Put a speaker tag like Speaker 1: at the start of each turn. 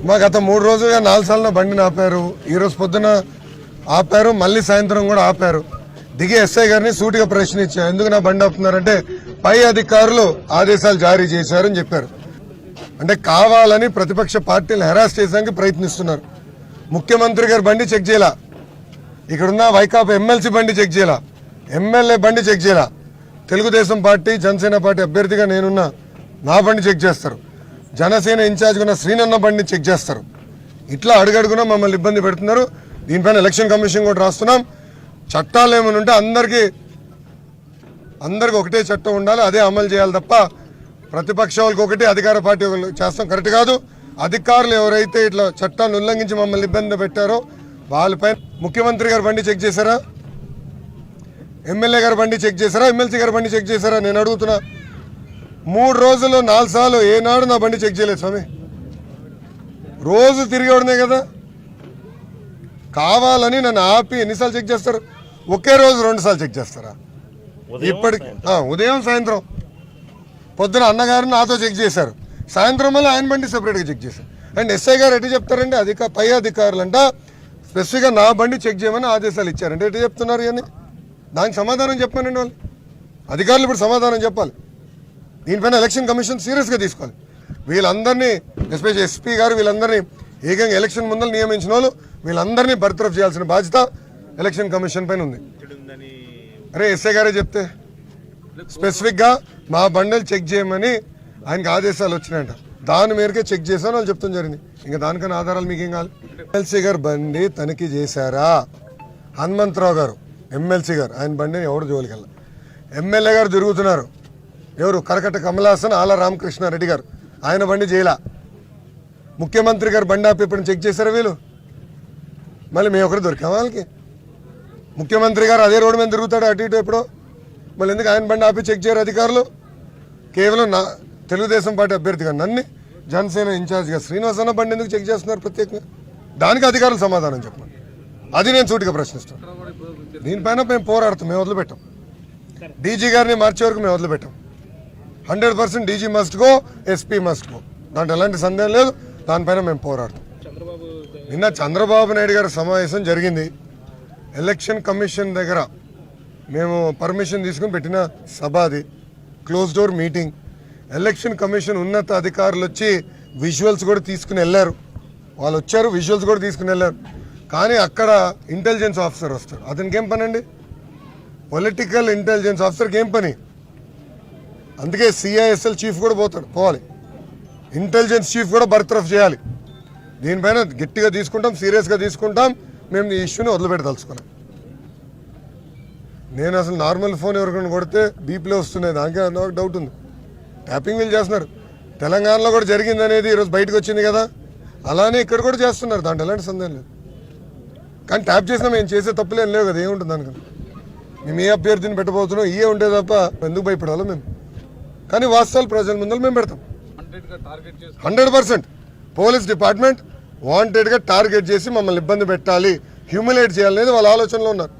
Speaker 1: మా గత 3 రోజులుగా 4 సార్లు బండిని ఆపారు. ఈరోజు పొద్దున ఆపారు, మళ్ళీ సాయంత్రం కూడా ఆపారు. దిగి ఎస్ఐ గారిని సూటిగా ప్రశ్నించారు, ఎందుకు నా బండి ఆపుతున్నారంటే పై అధికారులు ఆదేశాలు జారీ చేశారని చెప్పారు. అంటే కావాలని ప్రతిపక్ష పార్టీలు హెరాస్ చేయడానికి ప్రయత్నిస్తున్నారు. ముఖ్యమంత్రి గారి బండి చెక్ చేయాల, ఇక్కడున్న వైకాపా ఎమ్మెల్సీ బండి చెక్ చేయాల, ఎమ్మెల్యే బండి చెక్ చేయాల, తెలుగుదేశం పార్టీ జనసేన పార్టీ అభ్యర్థిగా నేనున్నా నా బండి చెక్ చేస్తారు, జనసేన ఇన్ఛార్జ్గా ఉన్న శ్రీనన్న బండిని చెక్ చేస్తారు. ఇట్లా అడుగడుగునా మమ్మల్ని ఇబ్బంది పెడుతున్నారు. దీనిపైన ఎలక్షన్ కమిషన్ కూడా రాస్తున్నాం. చట్టాలు ఏమైనా ఉంటే అందరికీ ఒకటే చట్టం ఉండాలి, అదే అమలు చేయాలి తప్ప ప్రతిపక్షాలకు ఒకటి అధికార పార్టీ చేస్తాం కరెక్ట్ కాదు. అధికారులు ఎవరైతే ఇట్లా చట్టాన్ని ఉల్లంఘించి మమ్మల్ని ఇబ్బంది పెట్టారో వాళ్ళపై ముఖ్యమంత్రి గారి బండి చెక్ చేశారా, ఎమ్మెల్యే గారి బండి చెక్ చేశారా, ఎమ్మెల్సీ గారి బండి చెక్ చేశారా? నేను అడుగుతున్నా. 3 రోజుల్లో 4 సార్లు ఏనాడు నా బండి చెక్ చేయలేదు స్వామి. రోజు తిరిగేవాడనే కదా. కావాలని నన్ను ఆపి ఎన్నిసార్లు చెక్ చేస్తారు? ఒకే రోజు 2 సార్లు చెక్ చేస్తారా? ఇప్పటికి ఉదయం సాయంత్రం. పొద్దున అన్నగారు నాతో చెక్ చేశారు, సాయంత్రం మళ్ళీ ఆయన బండి సెపరేట్గా చెక్ చేశారు. అండ్ ఎస్ఐ గారు ఎటు చెప్తారండి, పై అధికారులు అంట స్పెసిఫిక్గా నా బండి చెక్ చేయమని ఆదేశాలు ఇచ్చారంటే ఎటు చెప్తున్నారు అని? దానికి సమాధానం చెప్పానండి వాళ్ళు. అధికారులు ఇప్పుడు సమాధానం చెప్పాలి. దీనిపైన ఎలక్షన్ కమిషన్ సీరియస్గా తీసుకోవాలి. వీళ్ళందరినీ ఎస్పెషల్లీ ఎస్పీ గారు వీళ్ళందరినీ ఏకంగా ఎలక్షన్ ముందర నియమించిన వాళ్ళు వీళ్ళందరినీ బర్తరఫ్ చేయాల్సిన బాధ్యత ఎలక్షన్ కమిషన్ పైన ఉంది. అరే ఎస్ఐ గారే చెప్తే స్పెసిఫిక్గా మా బండిలు చెక్ చేయమని ఆయనకి ఆదేశాలు వచ్చినాయంట. దాని మేరకే చెక్ చేశాను వాళ్ళు చెప్తాం జరిగింది. ఇంకా దానికన్నా ఆధారాలు మీకేం కావాలి? ఎమ్మెల్సీ గారు బండి తనిఖీ చేశారా? హనుమంతరావు గారు ఎమ్మెల్సీ గారు ఆయన బండిని ఎవరు జోలికెళ్ళ. ఎమ్మెల్యే గారు తిరుగుతున్నారు, ఎవరు కరకట్ట కమలాసన్ ఆల రామకృష్ణారెడ్డి గారు, ఆయన బండి చేయలా. ముఖ్యమంత్రి గారు బండి ఆపి ఎప్పుడు చెక్ చేశారా వీళ్ళు? మళ్ళీ మేము ఒకరు దొరికాం వాళ్ళకి. ముఖ్యమంత్రి గారు అదే రోడ్డు మీద తిరుగుతాడు అటు ఇటు ఎప్పుడో, మళ్ళీ ఎందుకు ఆయన బండి ఆపి చెక్ చేయరు అధికారులు? కేవలం నా తెలుగుదేశం పార్టీ అభ్యర్థిగా నన్ను జనసేన ఇన్ఛార్జ్గా శ్రీనివాస్ అన్న బండి ఎందుకు చెక్ చేస్తున్నారు ప్రత్యేకంగా? దానికి అధికారులు సమాధానం చెప్పండి. అది నేను సూటిగా ప్రశ్నిస్తాను. దీనిపైన మేము పోరాడతాం, మేము వదిలిపెట్టాం. డీజీ గారిని మార్చే వరకు మేము వదిలిపెట్టాం. 100% DG must go, SP must go, దాంట్లో ఎలాంటి సందేహం లేదు. దానిపైన మేము పోరాడతాం. నిన్న చంద్రబాబు నాయుడు గారి సమావేశం జరిగింది. ఎలక్షన్ కమిషన్ దగ్గర మేము పర్మిషన్ తీసుకుని పెట్టిన సభ అది, close door meeting. Election commission ఉన్నత అధికారులు వచ్చి విజువల్స్ కూడా తీసుకుని వెళ్ళారు. వాళ్ళు వచ్చారు, విజువల్స్ కూడా తీసుకుని వెళ్ళారు. కానీ అక్కడ ఇంటెలిజెన్స్ ఆఫీసర్ వస్తారు. అతనికి ఏం పని అండి? పొలిటికల్ ఇంటెలిజెన్స్ ఆఫీసర్కి ఏం పని? అందుకే సిఐఎస్ఎల్ చీఫ్ కూడా పోవాలి, ఇంటెలిజెన్స్ చీఫ్ కూడా బర్తరఫ్ చేయాలి. దీనిపైన గట్టిగా తీసుకుంటాం, సీరియస్గా తీసుకుంటాం. మేము ఈ ఇష్యూని వదిలిపెట్టదలుచుకోవాలి. నేను అసలు నార్మల్ ఫోన్ ఎవరికైనా కొడితే బీపీలో వస్తున్నాయి, దానికే నాకు డౌట్ ఉంది. ట్యాపింగ్ వీళ్ళు చేస్తున్నారు. తెలంగాణలో కూడా జరిగింది అనేది ఈరోజు బయటకు వచ్చింది కదా, అలానే ఇక్కడ కూడా చేస్తున్నారు. దాంట్లో ఎలాంటి సందేహం లేదు. కానీ ట్యాప్ చేసినా మేము చేసే తప్పులేం లేవు కదా, ఏముంటుంది దానికన్నా. మేము ఏ అభ్యర్థిని పెట్టబోతున్నాం ఇవే ఉంటే తప్ప ఎందుకు భయపడాలో మేము. కానీ వాస్తవాలు ప్రజల ముందర మేము పెడతాం. 100% పోలీస్ డిపార్ట్మెంట్ వాంటెడ్గా టార్గెట్ చేసి మమ్మల్ని ఇబ్బంది పెట్టాలి, హ్యూమిలేట్ చేయాలనేది వాళ్ళ ఆలోచనలో ఉన్నారు.